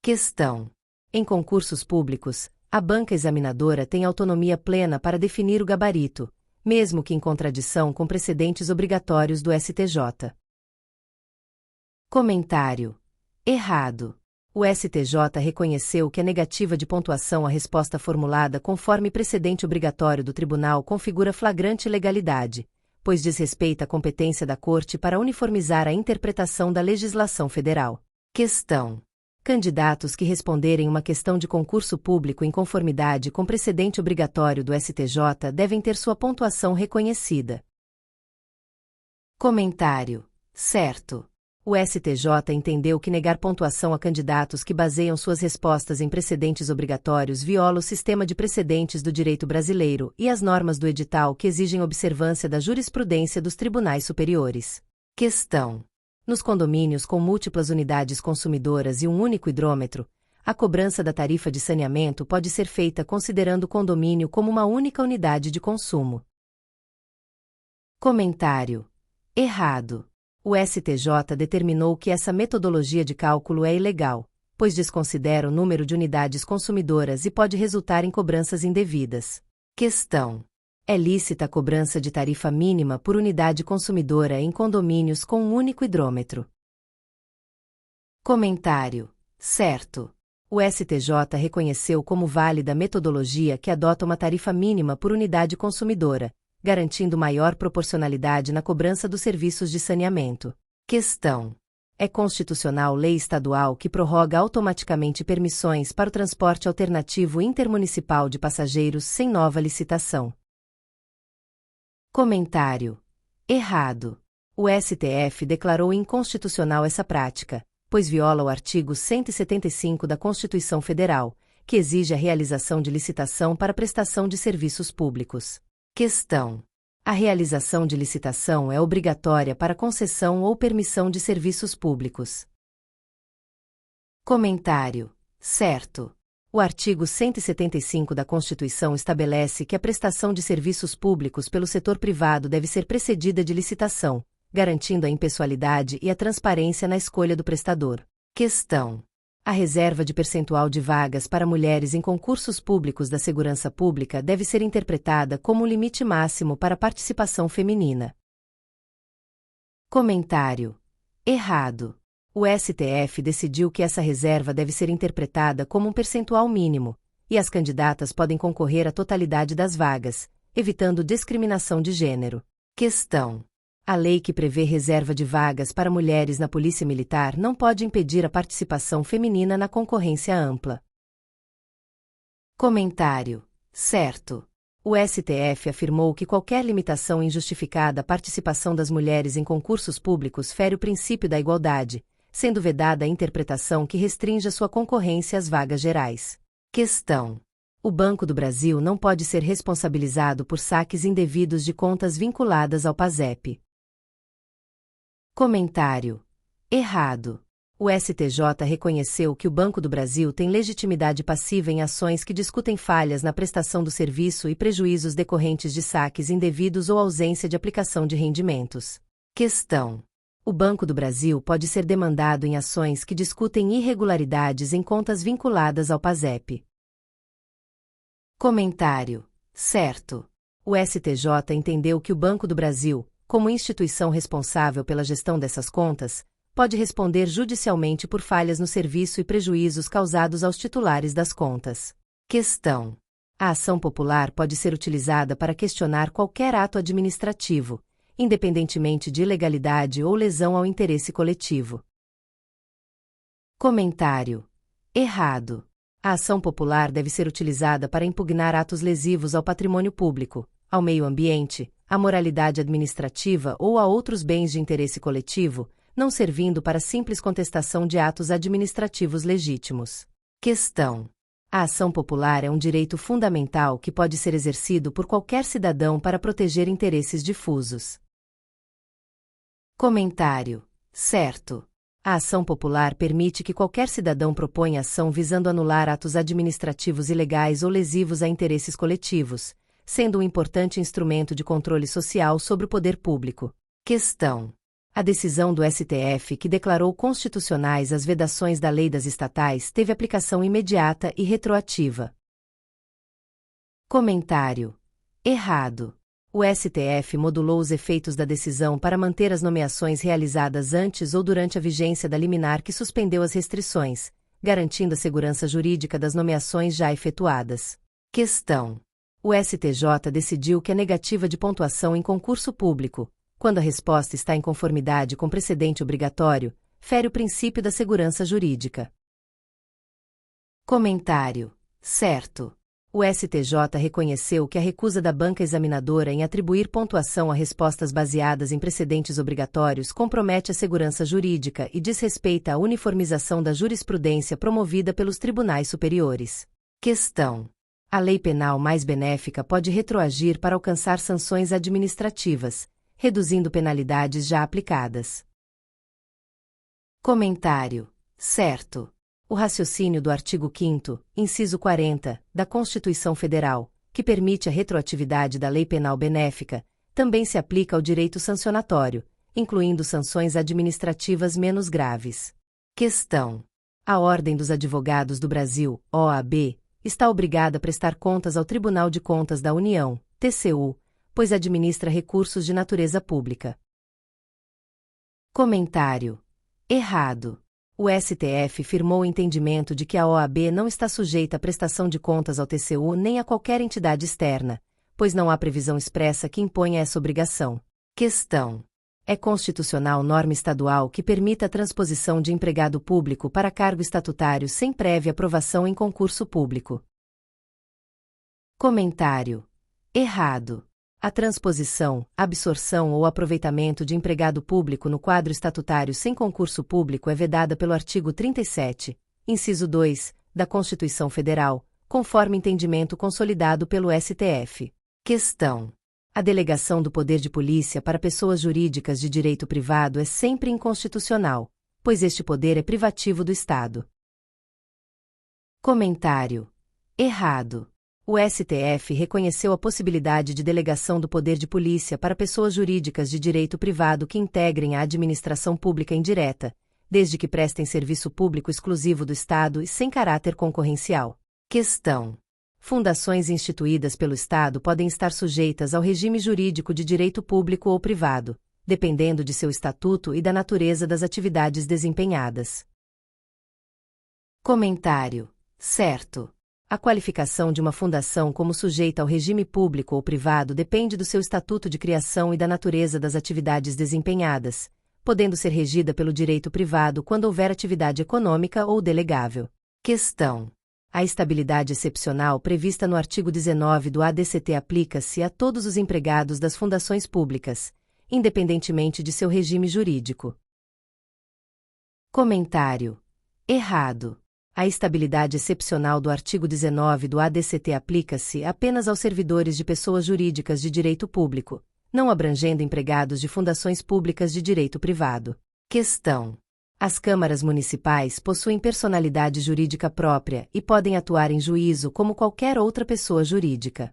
Questão: em concursos públicos, a banca examinadora tem autonomia plena para definir o gabarito, mesmo que em contradição com precedentes obrigatórios do STJ. Comentário: errado. O STJ reconheceu que a negativa de pontuação à resposta formulada conforme precedente obrigatório do tribunal configura flagrante ilegalidade, pois diz respeito à competência da Corte para uniformizar a interpretação da legislação federal. Questão: candidatos que responderem uma questão de concurso público em conformidade com precedente obrigatório do STJ devem ter sua pontuação reconhecida. Comentário: certo. O STJ entendeu que negar pontuação a candidatos que baseiam suas respostas em precedentes obrigatórios viola o sistema de precedentes do direito brasileiro e as normas do edital que exigem observância da jurisprudência dos tribunais superiores. Questão: nos condomínios com múltiplas unidades consumidoras e um único hidrômetro, a cobrança da tarifa de saneamento pode ser feita considerando o condomínio como uma única unidade de consumo. Comentário: errado. O STJ determinou que essa metodologia de cálculo é ilegal, pois desconsidera o número de unidades consumidoras e pode resultar em cobranças indevidas. Questão: é lícita a cobrança de tarifa mínima por unidade consumidora em condomínios com um único hidrômetro? Comentário: certo. O STJ reconheceu como válida a metodologia que adota uma tarifa mínima por unidade consumidora, garantindo maior proporcionalidade na cobrança dos serviços de saneamento. Questão: é constitucional lei estadual que prorroga automaticamente permissões para o transporte alternativo intermunicipal de passageiros sem nova licitação? Comentário: errado. O STF declarou inconstitucional essa prática, pois viola o artigo 175 da Constituição Federal, que exige a realização de licitação para prestação de serviços públicos. Questão: a realização de licitação é obrigatória para concessão ou permissão de serviços públicos? Comentário: certo. O artigo 175 da Constituição estabelece que a prestação de serviços públicos pelo setor privado deve ser precedida de licitação, garantindo a impessoalidade e a transparência na escolha do prestador. Questão: a reserva de percentual de vagas para mulheres em concursos públicos da segurança pública deve ser interpretada como um limite máximo para a participação feminina? Comentário: errado. O STF decidiu que essa reserva deve ser interpretada como um percentual mínimo, e as candidatas podem concorrer à totalidade das vagas, evitando discriminação de gênero. Questão: a lei que prevê reserva de vagas para mulheres na Polícia Militar não pode impedir a participação feminina na concorrência ampla. Comentário: certo. O STF afirmou que qualquer limitação injustificada à participação das mulheres em concursos públicos fere o princípio da igualdade, sendo vedada a interpretação que restrinja sua concorrência às vagas gerais. Questão: o Banco do Brasil não pode ser responsabilizado por saques indevidos de contas vinculadas ao PASEP. Comentário: errado. O STJ reconheceu que o Banco do Brasil tem legitimidade passiva em ações que discutem falhas na prestação do serviço e prejuízos decorrentes de saques indevidos ou ausência de aplicação de rendimentos. Questão: o Banco do Brasil pode ser demandado em ações que discutem irregularidades em contas vinculadas ao PASEP. Comentário: certo. O STJ entendeu que o Banco do Brasil, como instituição responsável pela gestão dessas contas, pode responder judicialmente por falhas no serviço e prejuízos causados aos titulares das contas. Questão: a ação popular pode ser utilizada para questionar qualquer ato administrativo, independentemente de ilegalidade ou lesão ao interesse coletivo. Comentário: errado. A ação popular deve ser utilizada para impugnar atos lesivos ao patrimônio público, ao meio ambiente, à moralidade administrativa ou a outros bens de interesse coletivo, não servindo para simples contestação de atos administrativos legítimos. Questão: a ação popular é um direito fundamental que pode ser exercido por qualquer cidadão para proteger interesses difusos. Comentário: certo. A ação popular permite que qualquer cidadão proponha ação visando anular atos administrativos ilegais ou lesivos a interesses coletivos, sendo um importante instrumento de controle social sobre o poder público. Questão: A decisão do STF que declarou constitucionais as vedações da Lei das Estatais teve aplicação imediata e retroativa. Comentário: errado. O STF modulou os efeitos da decisão para manter as nomeações realizadas antes ou durante a vigência da liminar que suspendeu as restrições, garantindo a segurança jurídica das nomeações já efetuadas. Questão: o STJ decidiu que a negativa de pontuação em concurso público, quando a resposta está em conformidade com precedente obrigatório, fere o princípio da segurança jurídica. Comentário: certo. O STJ reconheceu que a recusa da banca examinadora em atribuir pontuação a respostas baseadas em precedentes obrigatórios compromete a segurança jurídica e desrespeita a uniformização da jurisprudência promovida pelos tribunais superiores. Questão: a lei penal mais benéfica pode retroagir para alcançar sanções administrativas, reduzindo penalidades já aplicadas. Comentário: certo. O raciocínio do artigo 5º, inciso 40, da Constituição Federal, que permite a retroatividade da lei penal benéfica, também se aplica ao direito sancionatório, incluindo sanções administrativas menos graves. Questão: a Ordem dos Advogados do Brasil, OAB, está obrigada a prestar contas ao Tribunal de Contas da União, TCU, pois administra recursos de natureza pública. Comentário: errado. O STF firmou o entendimento de que a OAB não está sujeita à prestação de contas ao TCU nem a qualquer entidade externa, pois não há previsão expressa que imponha essa obrigação. Questão: é constitucional norma estadual que permita a transposição de empregado público para cargo estatutário sem prévia aprovação em concurso público? Comentário: errado. A transposição, absorção ou aproveitamento de empregado público no quadro estatutário sem concurso público é vedada pelo artigo 37, inciso 2, da Constituição Federal, conforme entendimento consolidado pelo STF. Questão: a delegação do poder de polícia para pessoas jurídicas de direito privado é sempre inconstitucional, pois este poder é privativo do Estado. Comentário: errado. O STF reconheceu a possibilidade de delegação do poder de polícia para pessoas jurídicas de direito privado que integrem a administração pública indireta, desde que prestem serviço público exclusivo do Estado e sem caráter concorrencial. Questão: fundações instituídas pelo Estado podem estar sujeitas ao regime jurídico de direito público ou privado, dependendo de seu estatuto e da natureza das atividades desempenhadas. Comentário: certo. A qualificação de uma fundação como sujeita ao regime público ou privado depende do seu estatuto de criação e da natureza das atividades desempenhadas, podendo ser regida pelo direito privado quando houver atividade econômica ou delegável. Questão: a estabilidade excepcional prevista no artigo 19 do ADCT aplica-se a todos os empregados das fundações públicas, independentemente de seu regime jurídico. Comentário: errado. A estabilidade excepcional do artigo 19 do ADCT aplica-se apenas aos servidores de pessoas jurídicas de direito público, não abrangendo empregados de fundações públicas de direito privado. Questão: as câmaras municipais possuem personalidade jurídica própria e podem atuar em juízo como qualquer outra pessoa jurídica.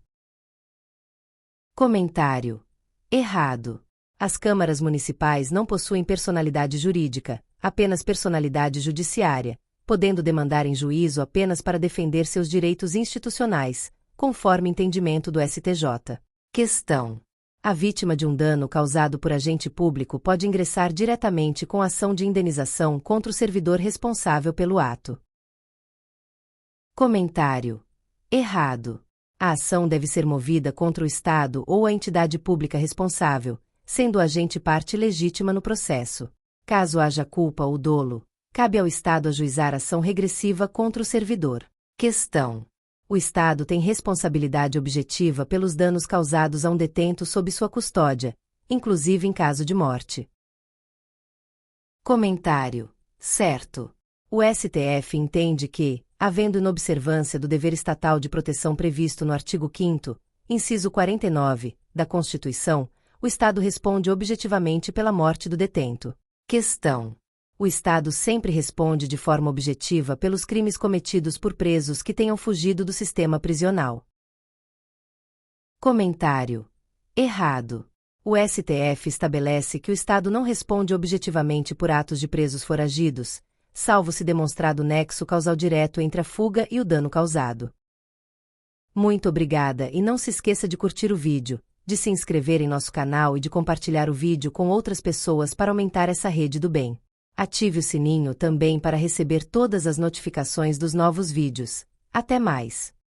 Comentário: errado. As câmaras municipais não possuem personalidade jurídica, apenas personalidade judiciária, podendo demandar em juízo apenas para defender seus direitos institucionais, conforme entendimento do STJ. Questão: a vítima de um dano causado por agente público pode ingressar diretamente com ação de indenização contra o servidor responsável pelo ato. Comentário: errado. A ação deve ser movida contra o Estado ou a entidade pública responsável, sendo o agente parte legítima no processo. Caso haja culpa ou dolo, cabe ao Estado ajuizar ação regressiva contra o servidor. Questão: o Estado tem responsabilidade objetiva pelos danos causados a um detento sob sua custódia, inclusive em caso de morte. Comentário: certo. O STF entende que, havendo inobservância do dever estatal de proteção previsto no artigo 5º, inciso 49, da Constituição, o Estado responde objetivamente pela morte do detento. Questão: o Estado sempre responde de forma objetiva pelos crimes cometidos por presos que tenham fugido do sistema prisional. Comentário: errado. O O STF estabelece que o Estado não responde objetivamente por atos de presos foragidos, salvo se demonstrado nexo causal direto entre a fuga e o dano causado. Muito obrigada e não se esqueça de curtir o vídeo, de se inscrever em nosso canal e de compartilhar o vídeo com outras pessoas para aumentar essa rede do bem. Ative o sininho também para receber todas as notificações dos novos vídeos. Até mais!